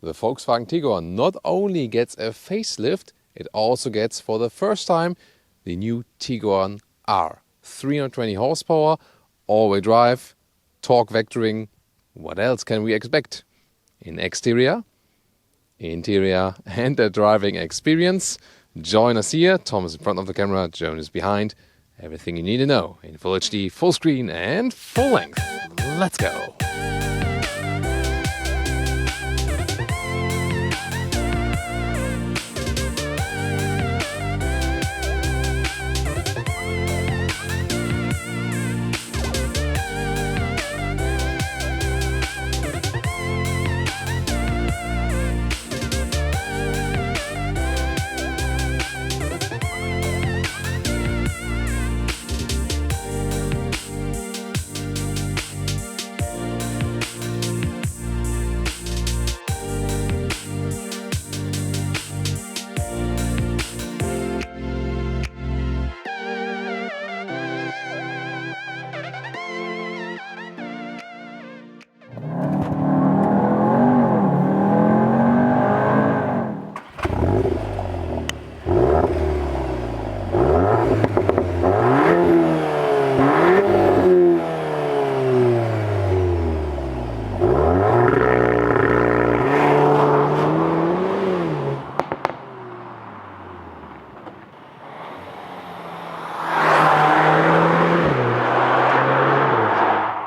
The Volkswagen Tiguan not only gets a facelift, it also gets for the first time the new Tiguan R. 320 horsepower, all-wheel drive, torque vectoring. What else can we expect? In exterior, interior and the driving experience. Join us here. Tom is in front of the camera, Joan is behind. Everything you need to know in full HD, full screen and full length. Let's go.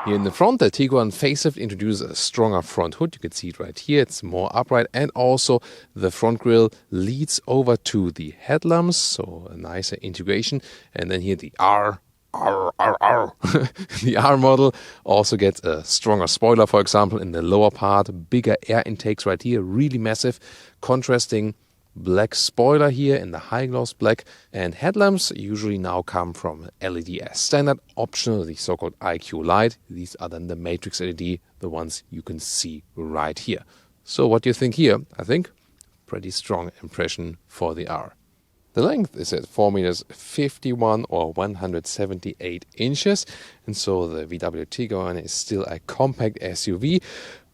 Here in the front, the Tiguan Facelift introduces a stronger front hood. You can see it right here. It's more upright, and also the front grille leads over to the headlamps, so a nicer integration. And then here the R. The R model also gets a stronger spoiler, for example, in the lower part. Bigger air intakes right here, really massive, contrasting black spoiler here in the high gloss black, and headlamps usually now come from LED as standard, optional the so-called IQ light. These are then the matrix LED, the ones you can see right here. So what do you think here? I think pretty strong impression for the R. The length is at 4 meters 51 or 178 inches, and so the VW Tiguan is still a compact SUV.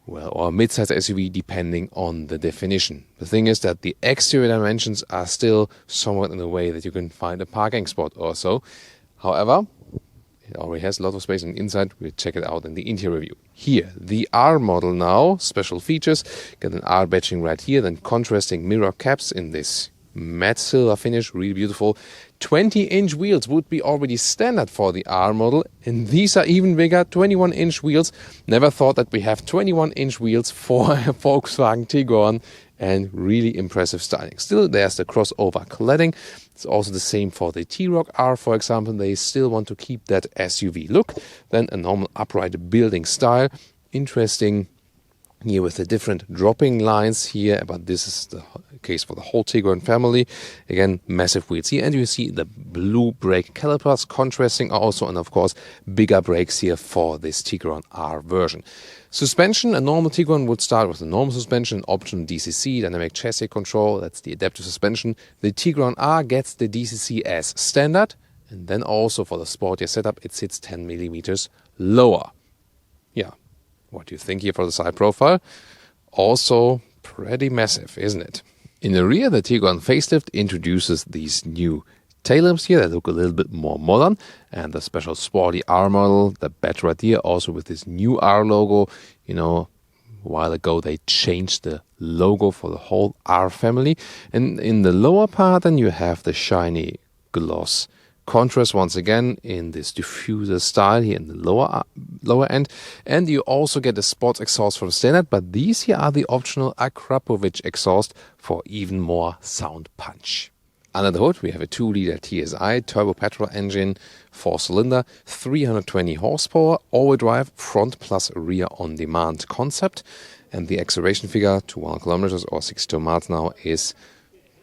Well, or a mid-size SUV, depending on the definition. The thing is that the exterior dimensions are still somewhat in the way that you can find a parking spot or so. However, it already has a lot of space on the inside. We'll check it out in the interior review. Here, the R model now, special features. Get an R badging right here, then contrasting mirror caps in this matte silver finish, really beautiful. 20-inch wheels would be already standard for the R model, and these are even bigger, 21-inch wheels. Never thought that we have 21-inch wheels for a Volkswagen Tiguan, and really impressive styling. Still, there's the crossover cladding. It's also the same for the T-Roc R, for example. They still want to keep that SUV look. Then a normal upright building style. Interesting here with the different dropping lines here, but this is the case for the whole Tiguan family. Again, massive wheels here, and you see the blue brake calipers contrasting also, and of course bigger brakes here for this Tiguan R version. Suspension, a normal Tiguan would start with a normal suspension, optional DCC, dynamic chassis control, that's the adaptive suspension. The Tiguan R gets the DCC as standard, and then also for the sportier setup it sits 10 millimeters lower. Yeah. What do you think here for the side profile? Also pretty massive, isn't it? In the rear, the Tiguan Facelift introduces these new tail lamps here that look a little bit more modern, and the special sporty R model, the badge right here, also with this new R logo. You know, a while ago they changed the logo for the whole R family. And in the lower part, then you have the shiny gloss contrast once again in this diffuser style here in the lower end, and you also get a sports exhaust from standard, but these here are the optional Akrapovic exhaust for even more sound punch. Under the hood we have a 2-liter TSI turbo petrol engine, 4-cylinder, 320 horsepower, all-wheel drive, front plus rear on demand concept, and the acceleration figure to 100 kilometers or 62 miles an hour is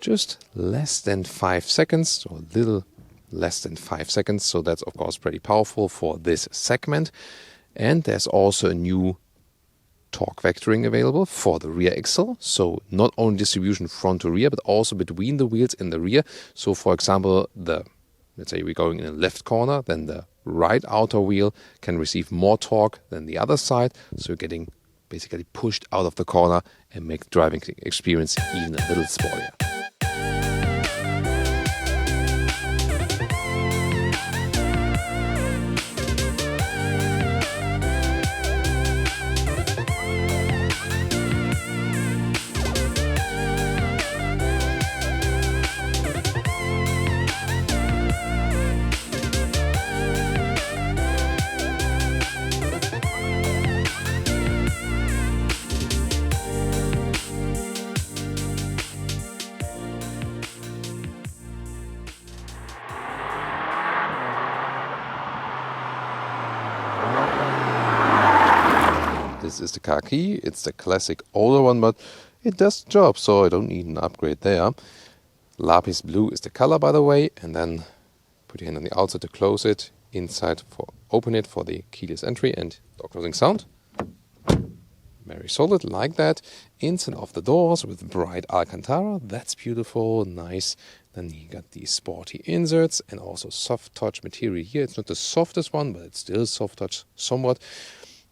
just less than 5 seconds, or a little less than 5 seconds, so that's of course pretty powerful for this segment. And there's also a new torque vectoring available for the rear axle, so not only distribution front to rear but also between the wheels in the rear. So for example, let's say we're going in a left corner, then the right outer wheel can receive more torque than the other side, so you're getting basically pushed out of the corner and make the driving experience even a little sportier. This is the car key. It's the classic older one, but it does the job, so I don't need an upgrade there. Lapis blue is the color, by the way, and then put your hand on the outside to close it, inside for open it for the keyless entry and door closing sound. Very solid, like that. Inside of the doors with bright Alcantara, that's beautiful, nice. Then you got these sporty inserts and also soft touch material here. It's not the softest one, but it's still soft touch somewhat.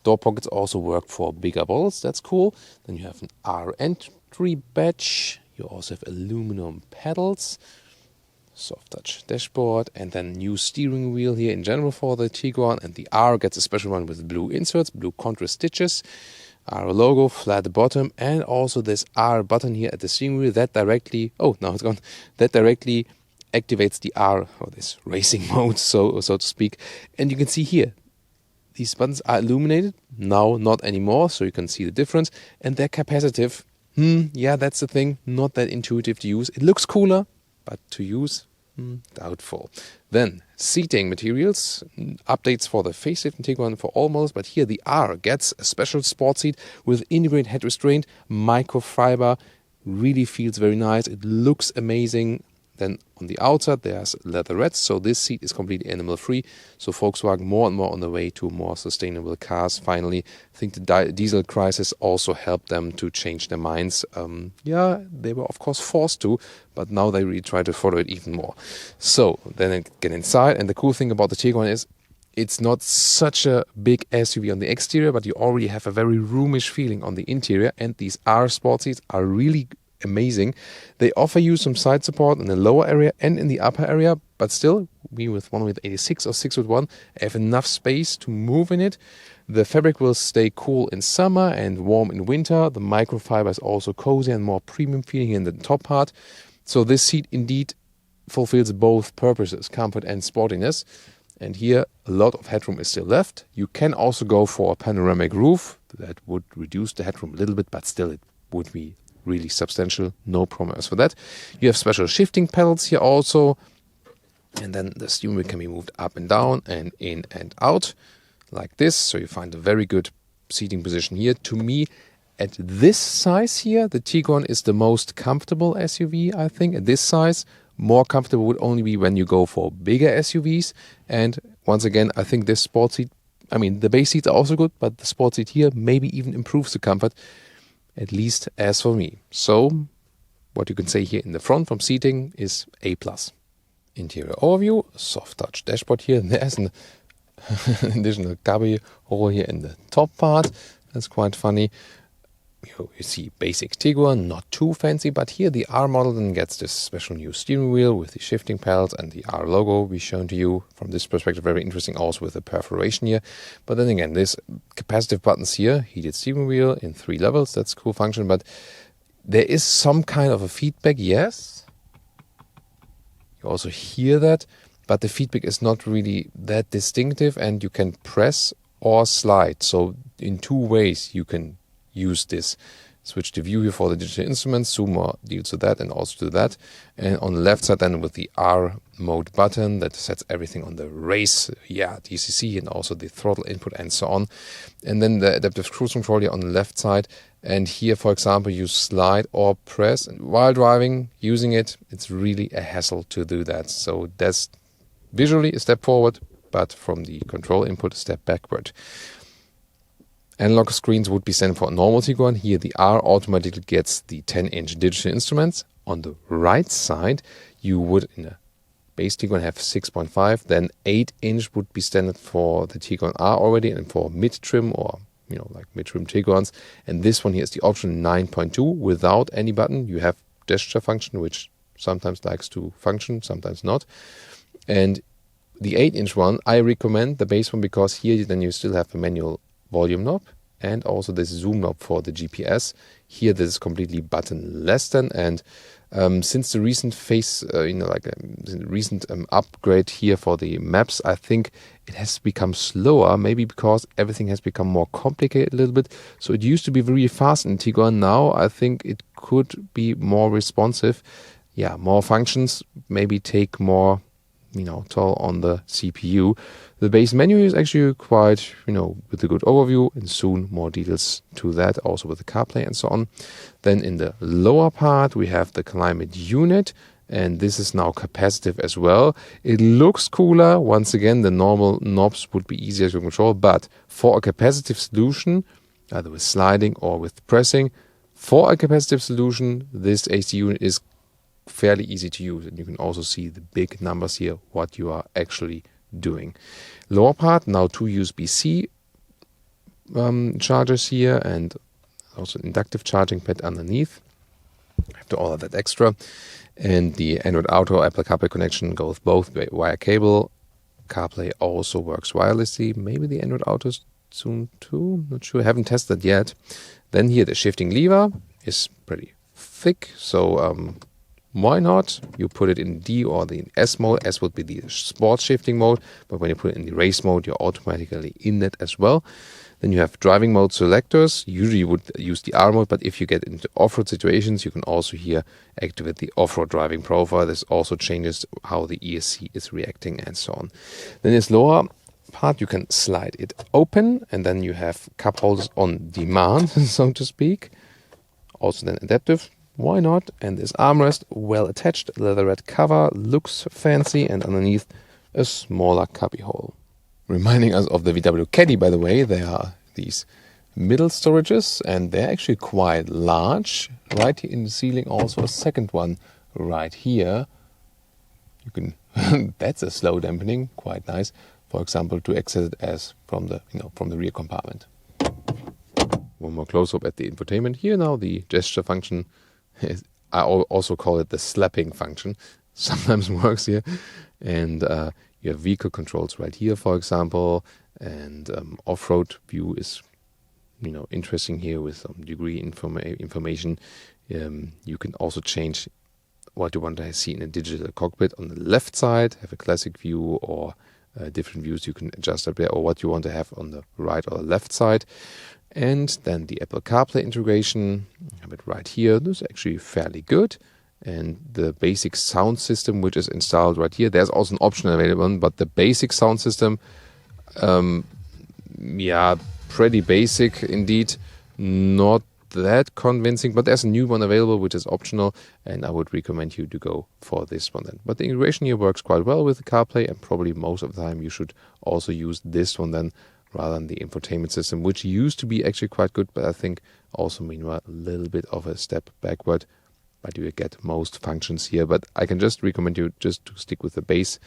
Door pockets also work for bigger bottles, that's cool. Then you have an R entry badge. You also have aluminum pedals, soft touch dashboard, and then new steering wheel here in general for the Tiguan. And the R gets a special one with blue inserts, blue contrast stitches, R logo, flat bottom, and also this R button here at the steering wheel that directly, oh, now it's gone, that directly activates the R, or this racing mode, so to speak. And you can see here, these buttons are illuminated, now not anymore, so you can see the difference. And they're capacitive. Yeah, that's the thing, not that intuitive to use. It looks cooler, but to use, doubtful. Then, seating materials, updates for the facelift and Tiguan for all models, but here the R gets a special sport seat with integrated head restraint, microfiber, really feels very nice, it looks amazing. Then on the outside there's leatherettes, so this seat is completely animal free. So Volkswagen more and more on the way to more sustainable cars. Finally, I think the diesel crisis also helped them to change their minds. Yeah, they were of course forced to, but now they really try to follow it even more. So then I get inside, and the cool thing about the Tiguan is it's not such a big SUV on the exterior, but you already have a very roomish feeling on the interior, and these R sport seats are really amazing. They offer you some side support in the lower area and in the upper area, but still, we with one with 86 or 6 with 1 have enough space to move in it. The fabric will stay cool in summer and warm in winter. The microfiber is also cozy and more premium feeling in the top part. So this seat indeed fulfills both purposes, comfort and sportiness. And here a lot of headroom is still left. You can also go for a panoramic roof. That would reduce the headroom a little bit, but still it would be really substantial, no problem for that. You have special shifting pedals here also, and then the steering wheel can be moved up and down and in and out like this, so you find a very good seating position here. To me, at this size here, the Tiguan is the most comfortable SUV, I think. At this size, more comfortable would only be when you go for bigger SUVs. And once again, I think this sport seat, I mean, the base seats are also good, but the sport seat here maybe even improves the comfort, at least as for me. So, what you can say here in the front from seating is A+. Interior overview, soft touch dashboard here. There's an additional cubby hole here in the top part. That's quite funny. You see basic Tiguan, not too fancy, but here the R model then gets this special new steering wheel with the shifting pedals and the R logo we shown to you. From this perspective, very interesting also with the perforation here. But then again, this capacitive buttons here, heated steering wheel in 3 levels, that's a cool function, but there is some kind of a feedback, yes. You also hear that, but the feedback is not really that distinctive, and you can press or slide. So in 2 ways you can use this. Switch the view here for the digital instruments, zoom or deals with that and also do that. And on the left side then with the R mode button that sets everything on the race, DCC, and also the throttle input and so on. And then the adaptive cruise control here on the left side. And here, for example, you slide or press. And while driving, using it, it's really a hassle to do that. So that's visually a step forward, but from the control input, a step backward. Analog screens would be standard for a normal Tiguan. Here the R automatically gets the 10-inch digital instruments. On the right side, you would in a base Tiguan have 6.5. Then 8-inch would be standard for the Tiguan R already, and for mid-trim or like mid-trim Tiguans. And this one here is the option 9.2 without any button. You have gesture function, which sometimes likes to function, sometimes not. And the 8-inch one, I recommend the base one, because here then you still have a manual volume knob and also this zoom knob for the GPS. Here this is completely buttonless then, and since the recent recent upgrade here for the maps, I think it has become slower, maybe because everything has become more complicated a little bit. So it used to be very fast in Tiguan. Now I think it could be more responsive. Yeah, more functions, maybe take more toll on the CPU. The base menu is actually quite, with a good overview, and soon more details to that, also with the CarPlay and so on. Then in the lower part, we have the climate unit, and this is now capacitive as well. It looks cooler. Once again, the normal knobs would be easier to control, but for a capacitive solution, either with sliding or with pressing, for a capacitive solution, this AC unit is fairly easy to use, and you can also see the big numbers here, what you are actually doing. Lower part, now 2 USB-C chargers here, and also an inductive charging pad underneath. After all of that extra, and the Android Auto Apple CarPlay connection goes both via cable. CarPlay also works wirelessly. Maybe the Android Auto soon too. Not sure. Haven't tested yet. Then here the shifting lever is pretty thick, so why not? You put it in D or the S mode. S would be the sports shifting mode, but when you put it in the race mode, you're automatically in it as well. Then you have driving mode selectors. Usually you would use the R mode, but if you get into off-road situations, you can also here activate the off-road driving profile. This also changes how the ESC is reacting and so on. Then this lower part, you can slide it open, and then you have cup holders on demand, so to speak. Also then adaptive. Why not? And this armrest, well attached, leatherette cover, looks fancy, and underneath a smaller cubby hole. Reminding us of the VW Caddy, by the way, there are these middle storages, and they're actually quite large. Right here in the ceiling, also a second one right here. You can that's a slow dampening, quite nice. For example, to access it as from the rear compartment. One more close-up at the infotainment. Here now the gesture function. I also call it the slapping function. Sometimes works here. And you have vehicle controls right here, for example. And off-road view is, interesting here with some degree information. You can also change what you want to see in a digital cockpit. On the left side, have a classic view, or different views you can adjust up there, or what you want to have on the right or the left side. And then the Apple CarPlay integration, I have it right here. This is actually fairly good. And the basic sound system, which is installed right here. There's also an option available, but the basic sound system, pretty basic indeed. Not that convincing, but there's a new one available, which is optional, and I would recommend you to go for this one then. But the integration here works quite well with the CarPlay, and probably most of the time you should also use this one then, rather than the infotainment system, which used to be actually quite good, but I think also meanwhile a little bit of a step backward. But you get most functions here. But I can just recommend you just to stick with the base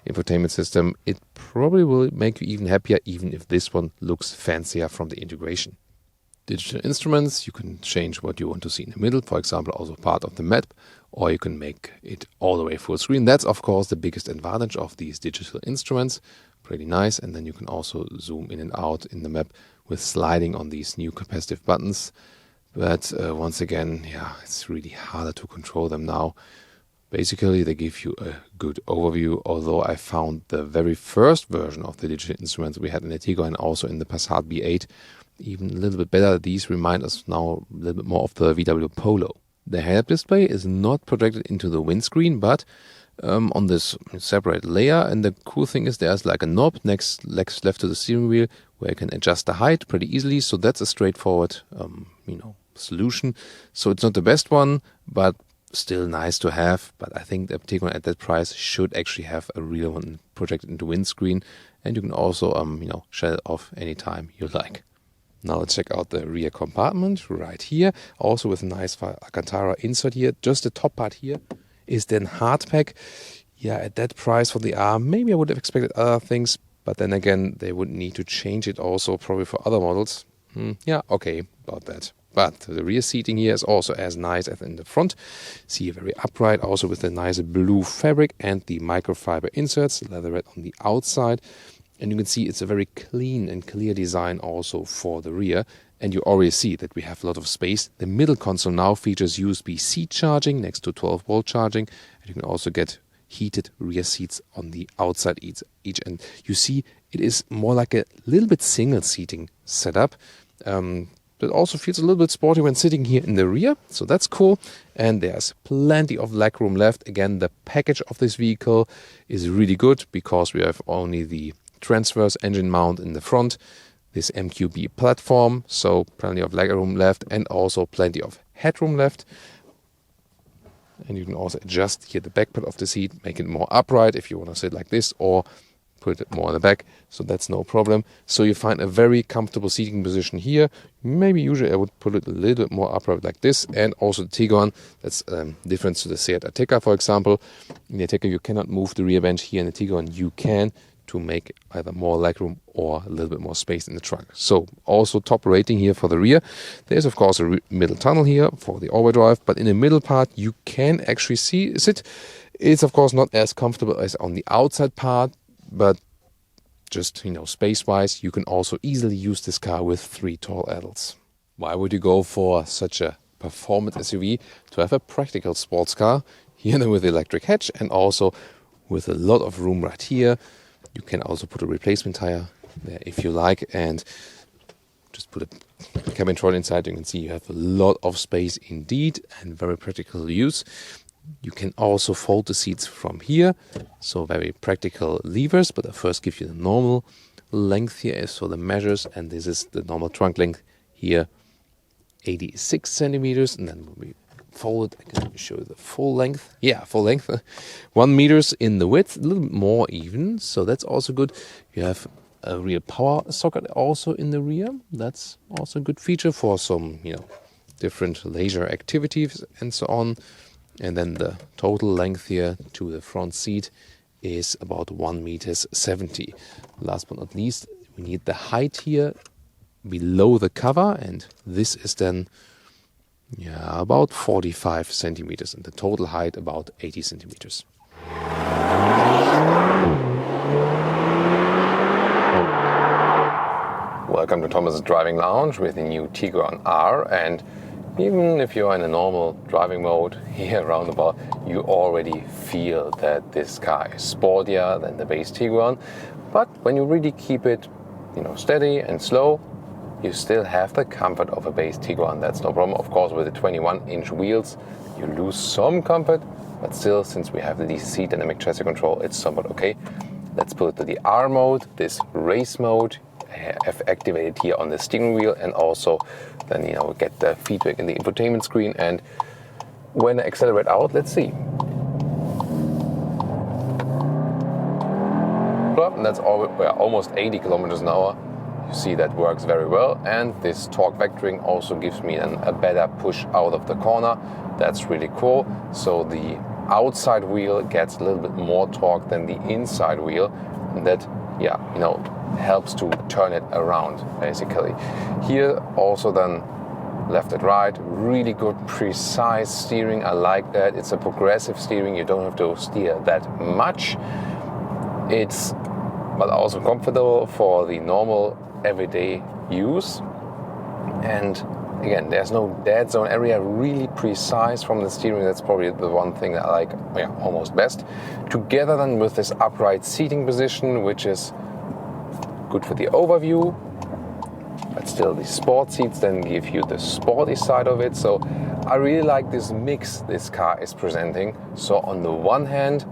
infotainment system. It probably will make you even happier, even if this one looks fancier from the integration. Digital instruments, you can change what you want to see in the middle, for example, also part of the map, or you can make it all the way full screen. That's, of course, the biggest advantage of these digital instruments. Pretty nice. And then you can also zoom in and out in the map with sliding on these new capacitive buttons. But once again, it's really harder to control them now. Basically, they give you a good overview, although I found the very first version of the digital instruments we had in the Tiguan and also in the Passat B8 even a little bit better. These remind us now a little bit more of the VW Polo. The head-up display is not projected into the windscreen, but on this separate layer. And the cool thing is there's like a knob next left to the steering wheel where you can adjust the height pretty easily. So that's a straightforward, solution. So it's not the best one, but still nice to have. But I think the Tiguan at that price should actually have a real one projected into windscreen, and you can also shut it off anytime you like. Now let's check out the rear compartment right here, also with a nice Alcantara insert here. Just the top part here is then hardpack. Yeah, at that price for the R, maybe I would have expected other things, but then again, they would need to change it also probably for other models. Yeah, okay, about that. But the rear seating here is also as nice as in the front. See, very upright, also with the nice blue fabric and the microfiber inserts, leatherette on the outside. And you can see it's a very clean and clear design also for the rear. And you already see that we have a lot of space. The middle console now features USB-C charging next to 12-volt charging. And you can also get heated rear seats on the outside each. And you see it is more like a little bit single seating setup. But also feels a little bit sporty when sitting here in the rear, so that's cool. And there's plenty of legroom left. Again, the package of this vehicle is really good because we have only the transverse engine mount in the front, this MQB platform, so plenty of legroom left and also plenty of headroom left. And you can also adjust here the back part of the seat, make it more upright if you want to sit like this, or put it more in the back, so that's no problem. So you find a very comfortable seating position here. Maybe usually I would put it a little bit more upright like this. And also the Tiguan, that's different to the Seat Ateca, for example. In the Ateca you cannot move the rear bench. Here in the Tiguan you can, to make either more legroom or a little bit more space in the trunk. So also top rating here for the rear. There's of course a middle tunnel here for the all-wheel drive, but in the middle part you can actually sit. It's of course not as comfortable as on the outside part, but just, space-wise, you can also easily use this car with 3 tall adults. Why would you go for such a performance SUV to have a practical sports car? Here with electric hatch and also with a lot of room right here. You can also put a replacement tire there if you like, and just put a cabin trolley inside. You can see you have a lot of space indeed and very practical use. You can also fold the seats from here, so very practical levers, but I first give you the normal length here, so the measures, and this is the normal trunk length here, 86 centimeters, and then when we fold it, I can show you the full length. Yeah, full length, 1 meters in the width, a little bit more even, so that's also good. You have a rear power socket also in the rear. That's also a good feature for some, different leisure activities and so on. And then the total length here to the front seat is about 1 meters 70. Last but not least, we need the height here below the cover, and this is then about 45 centimeters, and the total height about 80 centimeters. Welcome to Thomas's Driving Lounge with the new Tiguan R, and even if you're in a normal driving mode here roundabout, you already feel that this car is sportier than the base Tiguan. But when you really keep it, steady and slow, you still have the comfort of a base Tiguan. That's no problem. Of course, with the 21-inch wheels, you lose some comfort, but still, since we have the DC dynamic chassis control, it's somewhat okay. Let's put it to the R mode, this race mode. Have activated here on the steering wheel, and also then get the feedback in the infotainment screen. And when I accelerate out, let's see. And that's almost 80 kilometers an hour. You see that works very well, and this torque vectoring also gives me a better push out of the corner. That's really cool. So the outside wheel gets a little bit more torque than the inside wheel, and that helps to turn it around basically. Here also then left and right, really good precise steering. I like that. It's a progressive steering. You don't have to steer that much. It's but also comfortable for the normal everyday use. And again, there's no dead zone area, really precise from the steering. That's probably the one thing that I like almost best. Together then with this upright seating position, which is good for the overview, but still the sport seats then give you the sporty side of it. So I really like this mix this car is presenting. So on the one hand,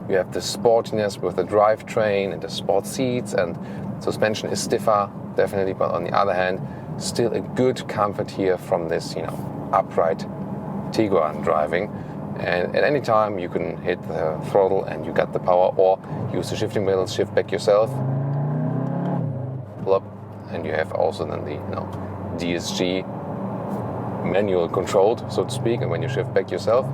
you have the sportiness with the drivetrain and the sport seats, and suspension is stiffer, definitely, but on the other hand, still a good comfort here from this, upright Tiguan driving. And at any time you can hit the throttle and you got the power, or use the shifting wheels, shift back yourself, pull up, and you have also then the DSG manual controlled, so to speak. And when you shift back yourself,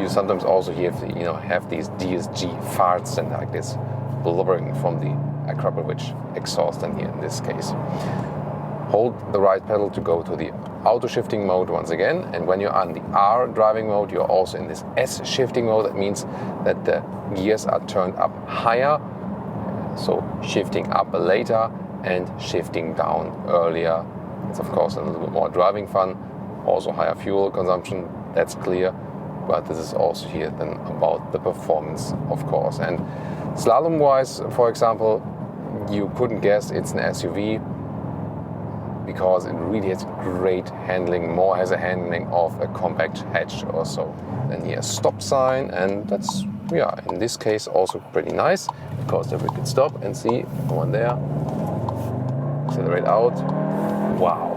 you sometimes also have these DSG farts and like this blubbering from the Acropolis exhaust in here in this case. hold the right pedal to go to the auto shifting mode once again. And when you're on the R driving mode, you're also in this S shifting mode. That means that the gears are turned up higher, so shifting up later and shifting down earlier. It's of course a little bit more driving fun, also higher fuel consumption, that's clear. But this is also here then about the performance, of course. And slalom-wise, for example, you couldn't guess it's an SUV because it really has great handling, more has a handling of a compact hatch or so. Then here a stop sign, and that's, yeah, in this case also pretty nice because then we can stop and see one there, accelerate out. Wow,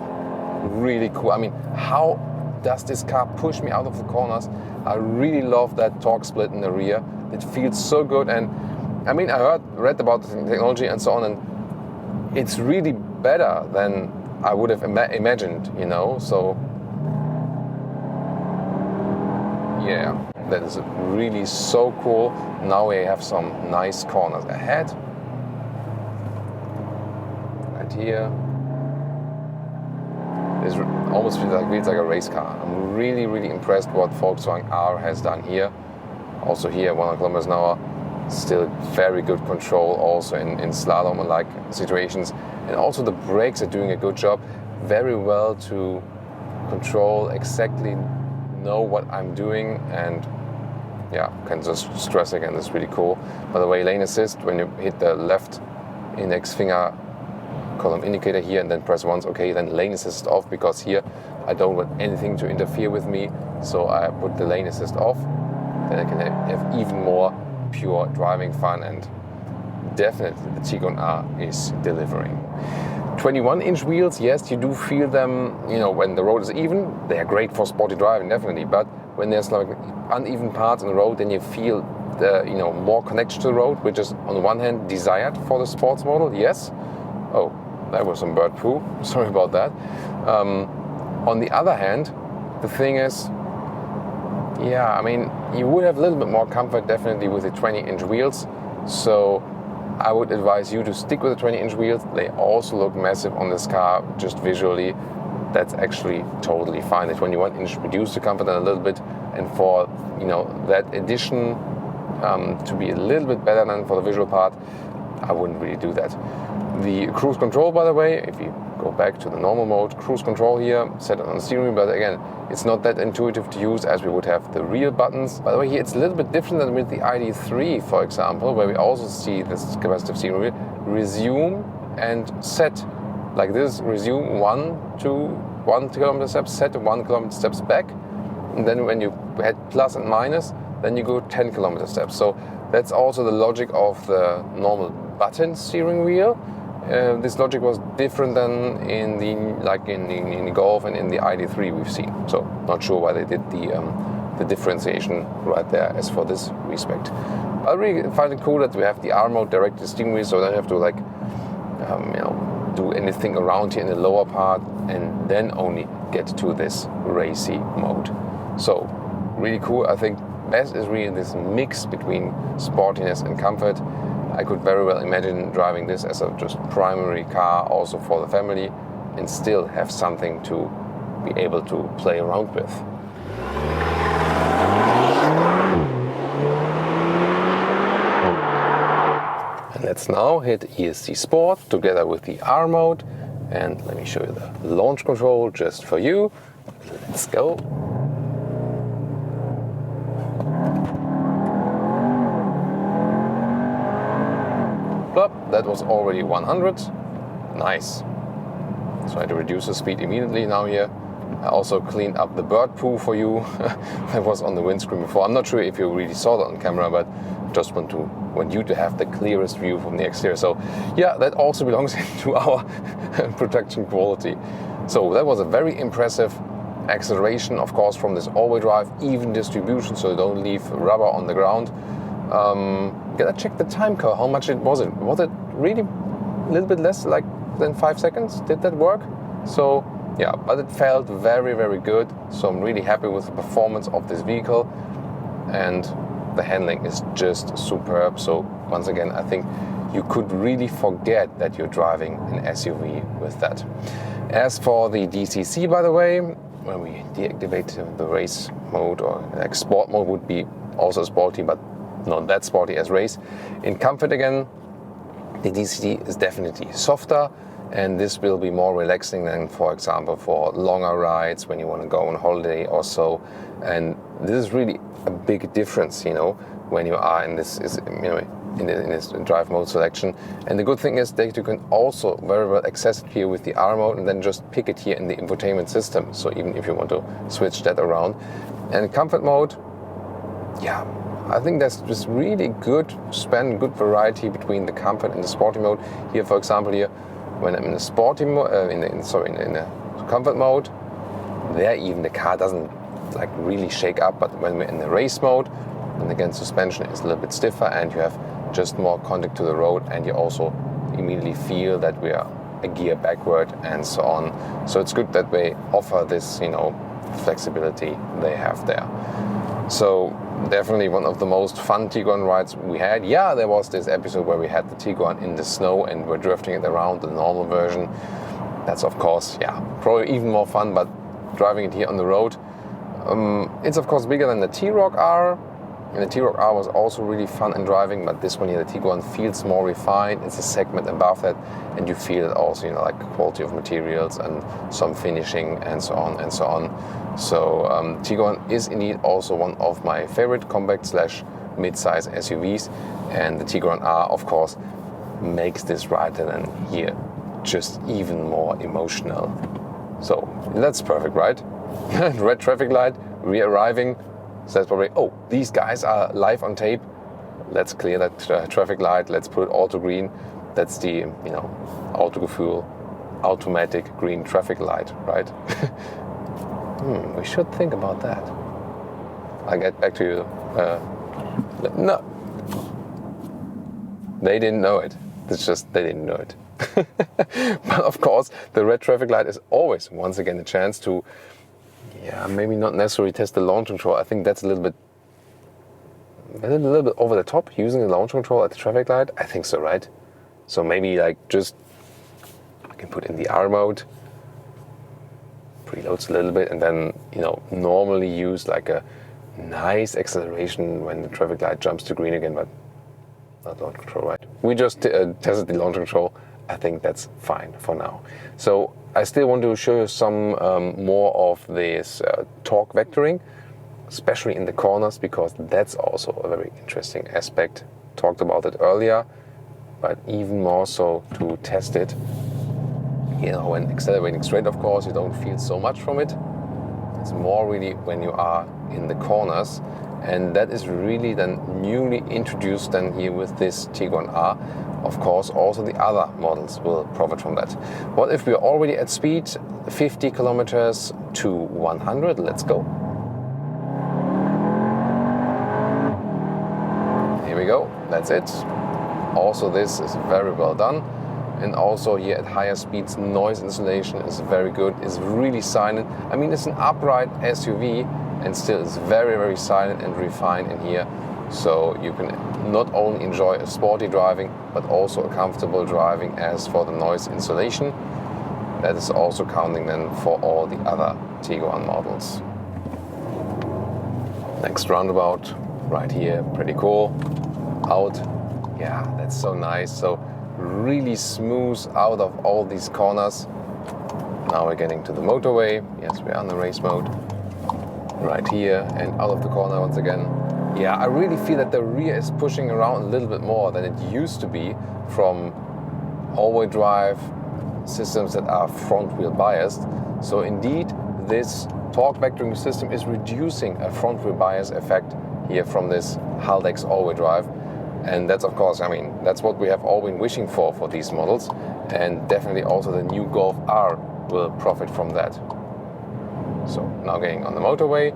really cool. I mean, how does this car push me out of the corners? I really love that torque split in the rear. It feels so good, and I mean, I read about the technology and so on, and it's really better than I would have imagined, you know. So yeah, that is really so cool. Now we have some nice corners ahead. Right here. It almost feels like a race car. I'm really, really impressed what Volkswagen R has done here. Also here, 100 kilometers an hour. Still very good control also in slalom-like situations. And also the brakes are doing a good job. Very well to control, exactly know what I'm doing, and yeah, can just stress again, that's really cool. By the way, lane assist, when you hit the left index finger column indicator here and then press once, okay, then lane assist off, because here I don't want anything to interfere with me, so I put the lane assist off. Then I can have even more pure driving fun, and definitely the Tiguan R is delivering. 21-inch wheels, yes, you do feel them, you know, when the road is even. They are great for sporty driving, definitely, but when there's like uneven parts on the road, then you feel the, you know, more connection to the road, which is on one hand desired for the sports model, yes. Oh, that was some bird poo, sorry about that. On the other hand, the thing is, yeah, I mean, you would have a little bit more comfort definitely with the 20-inch wheels, so I would advise you to stick with the 20-inch wheels. They also look massive on this car, just visually. That's actually totally fine. The 21-inch reduced the comfort a little bit, and for, you know, that addition to be a little bit better than for the visual part, I wouldn't really do that. The cruise control, by the way, if you go back to the normal mode, cruise control here, set it on the steering wheel, but again, it's not that intuitive to use as we would have the real buttons. By the way, here it's a little bit different than with the ID.3, for example, where we also see this capacitive steering wheel. Resume and set, like this, resume 1 kilometer steps, set 1 kilometer steps back, and then when you had plus and minus, then you go 10 kilometer steps. So that's also the logic of the normal button steering wheel. This logic was different than in the Golf and in the ID.3 we've seen. So not sure why they did the differentiation right there as for this respect. I really find it cool that we have the R mode directly to the steering wheel, so I don't have to like you know, do anything around here in the lower part, and then only get to this racy mode. So really cool. I think best is really this mix between sportiness and comfort. I could very well imagine driving this as a just primary car also for the family, and still have something to be able to play around with. And let's now hit ESC Sport together with the R mode, and let me show you the launch control just for you. Let's go. That was already 100. Nice. So I had to reduce the speed immediately now here. I also cleaned up the bird poo for you that was on the windscreen before. I'm not sure if you really saw that on camera, but just want you to have the clearest view from the exterior. So yeah, that also belongs into our protection quality. So that was a very impressive acceleration, of course, from this all-wheel drive, even distribution, so you don't leave rubber on the ground. Gotta check the time code, how much was it? Was it really a little bit less than 5 seconds? Did that work? So yeah, but it felt very, very good. So I'm really happy with the performance of this vehicle, and the handling is just superb. So once again, I think you could really forget that you're driving an SUV with that. As for the DCC, by the way, when we deactivate the race mode, or like sport mode would be also sporty, but not that sporty as race. In comfort again, the DCC is definitely softer, and this will be more relaxing than, for example, for longer rides when you want to go on holiday or so. And this is really a big difference, you know, when you are in this, in this drive mode selection. And the good thing is that you can also very well access it here with the R mode and then just pick it here in the infotainment system. So even if you want to switch that around. And comfort mode, yeah, I think that's just really good span, good variety between the comfort and the sporty mode. Here, for example, here when I'm in the sporty mode, in the comfort mode, there even the car doesn't like really shake up. But when we're in the race mode, and again suspension is a little bit stiffer, and you have just more contact to the road, and you also immediately feel that we are a gear backward and so on. So it's good that they offer this, you know, flexibility they have there. So definitely one of the most fun Tiguan rides we had. Yeah, there was this episode where we had the Tiguan in the snow and we're drifting it around, the normal version. That's of course, yeah, probably even more fun, but driving it here on the road, it's of course bigger than the T-Roc R. And the T-Roc R was also really fun in driving, but this one here, the Tiguan, feels more refined. It's a segment above that, and you feel it also, you know, like quality of materials and some finishing and so on and so on. So Tiguan is indeed also one of my favorite compact / mid-size SUVs, and the Tiguan R, of course, makes this ride then here just even more emotional. So that's perfect, right? Red traffic light, re-arriving. So that's probably, oh, these guys are live on tape. Let's clear that traffic light. Let's put it auto green. That's the, you know, Autogefühl automatic green traffic light, right? We should think about that. I'll get back to you. No, they didn't know it. It's just they didn't know it. But of course, the red traffic light is always, once again, a chance to, yeah, maybe not necessarily test the launch control. I think that's a little bit over the top, using the launch control at the traffic light. I think so, right? So maybe like just, I can put in the R mode, preloads a little bit, and then, you know, normally use like a nice acceleration when the traffic light jumps to green again, but not launch control, right? We just tested the launch control. I think that's fine for now. So I still want to show you some more of this torque vectoring, especially in the corners, because that's also a very interesting aspect. Talked about it earlier, but even more so to test it. You know, when accelerating straight, of course, you don't feel so much from it. It's more really when you are in the corners, and that is really then newly introduced then here with this Tiguan R. Of course, also the other models will profit from that. What if we're already at speed 50 kilometers to 100? Let's go. Here we go, that's it. Also, this is very well done. And also here at higher speeds, noise insulation is very good, it's really silent. I mean, it's an upright SUV and still it's very, very silent and refined in here. So you can not only enjoy a sporty driving, but also a comfortable driving. As for the noise insulation, that is also counting then for all the other Tiguan models. Next roundabout, right here, pretty cool. Out, yeah, that's so nice. So really smooth out of all these corners. Now we're getting to the motorway. Yes, we're on the race mode. Right here and out of the corner once again. Yeah, I really feel that the rear is pushing around a little bit more than it used to be from all-wheel drive systems that are front-wheel biased. So indeed, this torque vectoring system is reducing a front-wheel bias effect here from this Haldex all-wheel drive. And that's, of course, I mean, that's what we have all been wishing for these models. And definitely also the new Golf R will profit from that. So now getting on the motorway.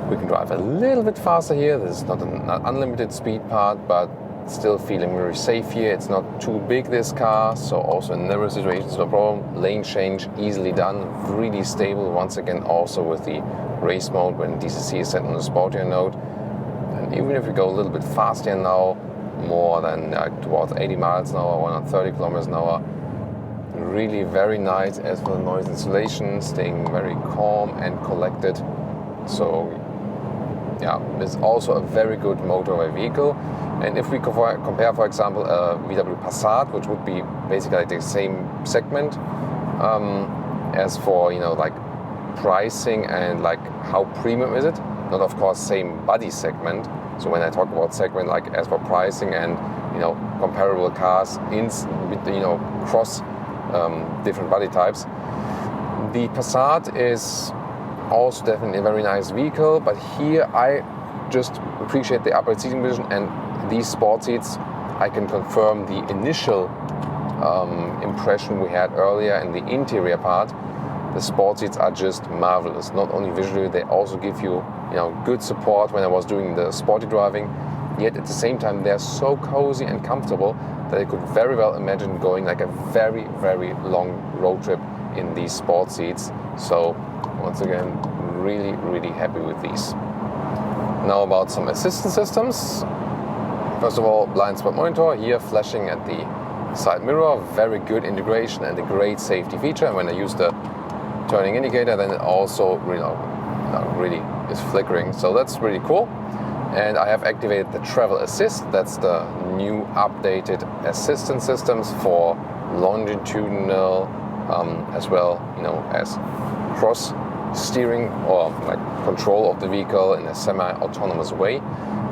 We can drive a little bit faster here. This is not an unlimited speed part, but still feeling very safe here. It's not too big, this car, so also in narrow situations, no problem. Lane change easily done, really stable. Once again, also with the race mode when DCC is set on the sportier mode. And even if we go a little bit faster now, more than towards 80 miles an hour, 130 kilometers an hour. Really very nice as for the noise insulation, staying very calm and collected. So yeah, it's also a very good motorway vehicle. And if we compare, for example, a VW Passat, which would be basically like the same segment, as for, you know, like pricing and like how premium is it? Not of course same body segment. So when I talk about segment, like as for pricing and, you know, comparable cars with, you know, cross different body types, the Passat is also definitely a very nice vehicle, but here I just appreciate the upright seating position, and these sport seats, I can confirm the initial impression we had earlier in the interior part. The sport seats are just marvelous. Not only visually, they also give you, you know, good support when I was doing the sporty driving, yet at the same time they're so cozy and comfortable that I could very well imagine going like a very, very long road trip in these sport seats. So once again, really, really happy with these. Now about some assistance systems. First of all, blind spot monitor here flashing at the side mirror, very good integration and a great safety feature. And when I use the turning indicator, then it also really is flickering. So that's really cool. And I have activated the travel assist. That's the new updated assistance systems for longitudinal as well, you know, as cross steering or like control of the vehicle in a semi-autonomous way.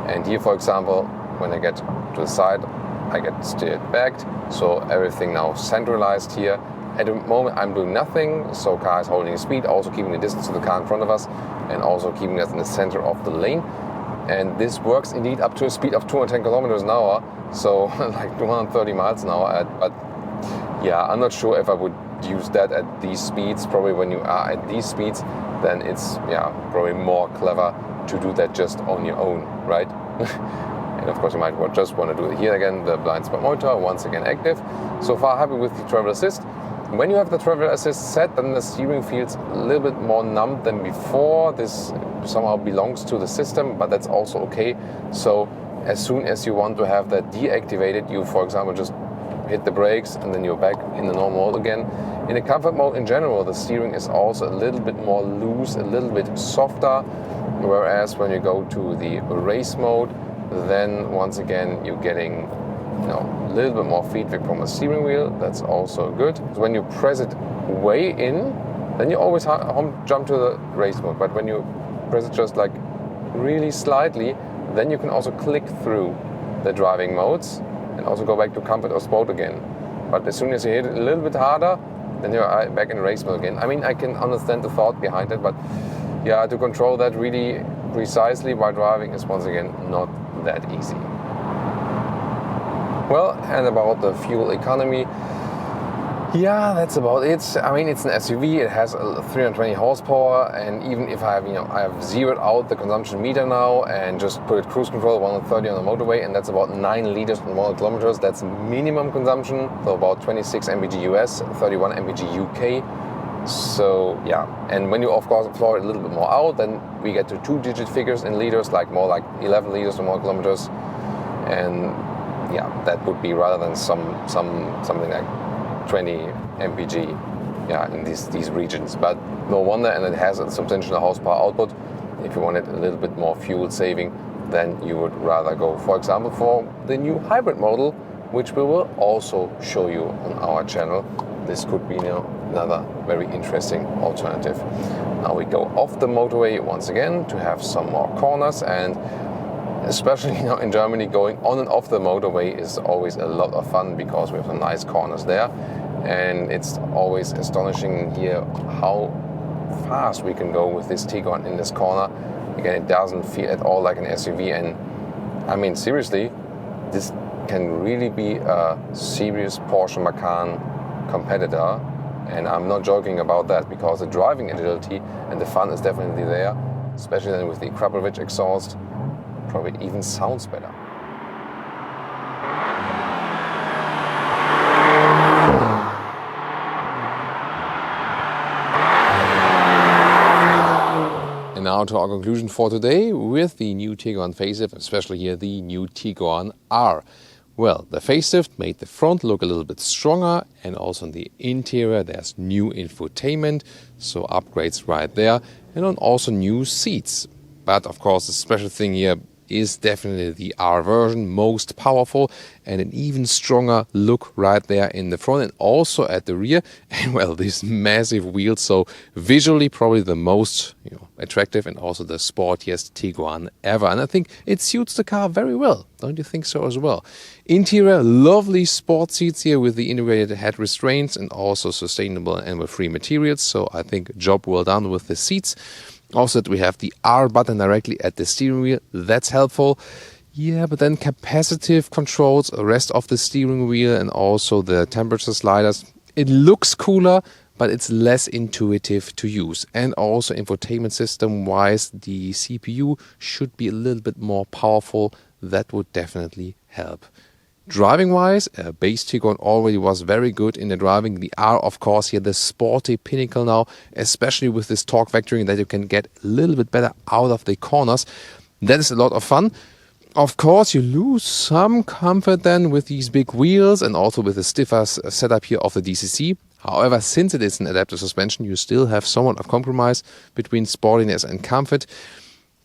And here, for example, when I get to the side, I get steered back. So everything now centralized here. At the moment, I'm doing nothing. So car is holding speed, also keeping the distance to the car in front of us, and also keeping us in the center of the lane. And this works indeed up to a speed of 210 kilometers an hour. So like 230 miles an hour. But yeah, I'm not sure if I would use that at these speeds. Probably when you are at these speeds, then it's probably more clever to do that just on your own, right? And of course you might just want to do it here again, the blind spot monitor once again active. So far happy with the travel assist. When you have the travel assist set, then the steering feels a little bit more numb than before. This somehow belongs to the system, but that's also okay. So as soon as you want to have that deactivated, you, for example, just hit the brakes and then you're back in the normal mode again. In the comfort mode in general, the steering is also a little bit more loose, a little bit softer, whereas when you go to the race mode, then once again you're getting a little bit more feedback from the steering wheel. That's also good. When you press it way in, then you always jump to the race mode, but when you press it just like really slightly, then you can also click through the driving modes and also go back to comfort or sport again. But as soon as you hit it a little bit harder, then you're back in race mode again. I mean, I can understand the thought behind it, but yeah, to control that really precisely while driving is once again not that easy. Well, and about the fuel economy, yeah, that's about it. I mean, it's an SUV, it has 320 horsepower, and even if I have zeroed out the consumption meter now and just put it cruise control 130 on the motorway, and that's about 9 liters per 100 kilometers. That's minimum consumption, so about 26 mpg US, 31 mpg UK. So yeah, and when you of course floor it a little bit more out, then we get to 2-digit figures in liters, like more like 11 liters per 100 kilometers, and yeah, that would be rather than something like 20 mpg, in these regions. But no wonder, and it has a substantial horsepower output. If you wanted a little bit more fuel saving, then you would rather go, for example, for the new hybrid model, which we will also show you on our channel. This could be another very interesting alternative. Now we go off the motorway once again to have some more corners, and especially in Germany, going on and off the motorway is always a lot of fun because we have some nice corners there, and it's always astonishing here how fast we can go with this Tiguan in this corner. Again, it doesn't feel at all like an SUV, and I mean seriously, this can really be a serious Porsche Macan competitor, and I'm not joking about that, because the driving agility and the fun is definitely there, especially then with the Krapovich exhaust. Probably even sounds better. And now now to our conclusion for today with the new Tiguan facelift, especially here the new Tiguan R. Well, the facelift made the front look a little bit stronger, and also in the interior there's new infotainment, so upgrades right there, and then also new seats. But of course the special thing here is definitely the R version, most powerful, and an even stronger look right there in the front and also at the rear. And well, these massive wheels, so visually probably the most attractive and also the sportiest Tiguan ever. And I think it suits the car very well. Don't you think so as well? Interior, lovely sport seats here with the integrated head restraints and also sustainable and animal-free materials. So I think job well done with the seats. Also, that we have the R button directly at the steering wheel. That's helpful. Yeah, but then capacitive controls, the rest of the steering wheel and also the temperature sliders. It looks cooler, but it's less intuitive to use. And also infotainment system-wise, the CPU should be a little bit more powerful. That would definitely help. Driving-wise, base Tiguan already was very good in the driving. The R, of course, here the sporty pinnacle now, especially with this torque vectoring that you can get a little bit better out of the corners. That is a lot of fun. Of course, you lose some comfort then with these big wheels and also with the stiffer setup here of the DCC. However, since it is an adaptive suspension, you still have somewhat of compromise between sportiness and comfort.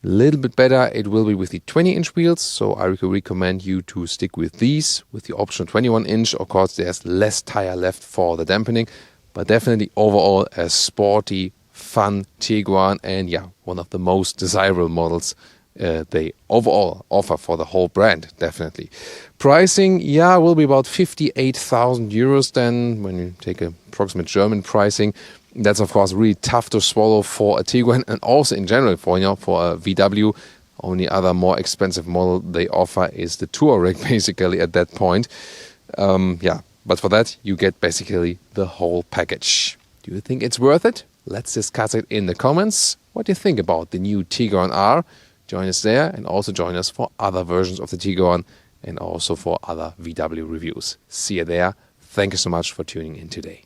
A little bit better it will be with the 20-inch wheels, so I recommend you to stick with these. With the optional 21-inch, of course, there's less tire left for the dampening, but definitely overall a sporty, fun Tiguan, and yeah, one of the most desirable models they overall offer for the whole brand, definitely. Pricing, yeah, will be about 58,000 euros then, when you take approximate German pricing. That's of course really tough to swallow for a Tiguan and also in general for a VW. Only other more expensive model they offer is the Touareg basically at that point. But for that you get basically the whole package. Do you think it's worth it? Let's discuss it in the comments. What do you think about the new Tiguan R? Join us there and also join us for other versions of the Tiguan and also for other VW reviews. See you there. Thank you so much for tuning in today.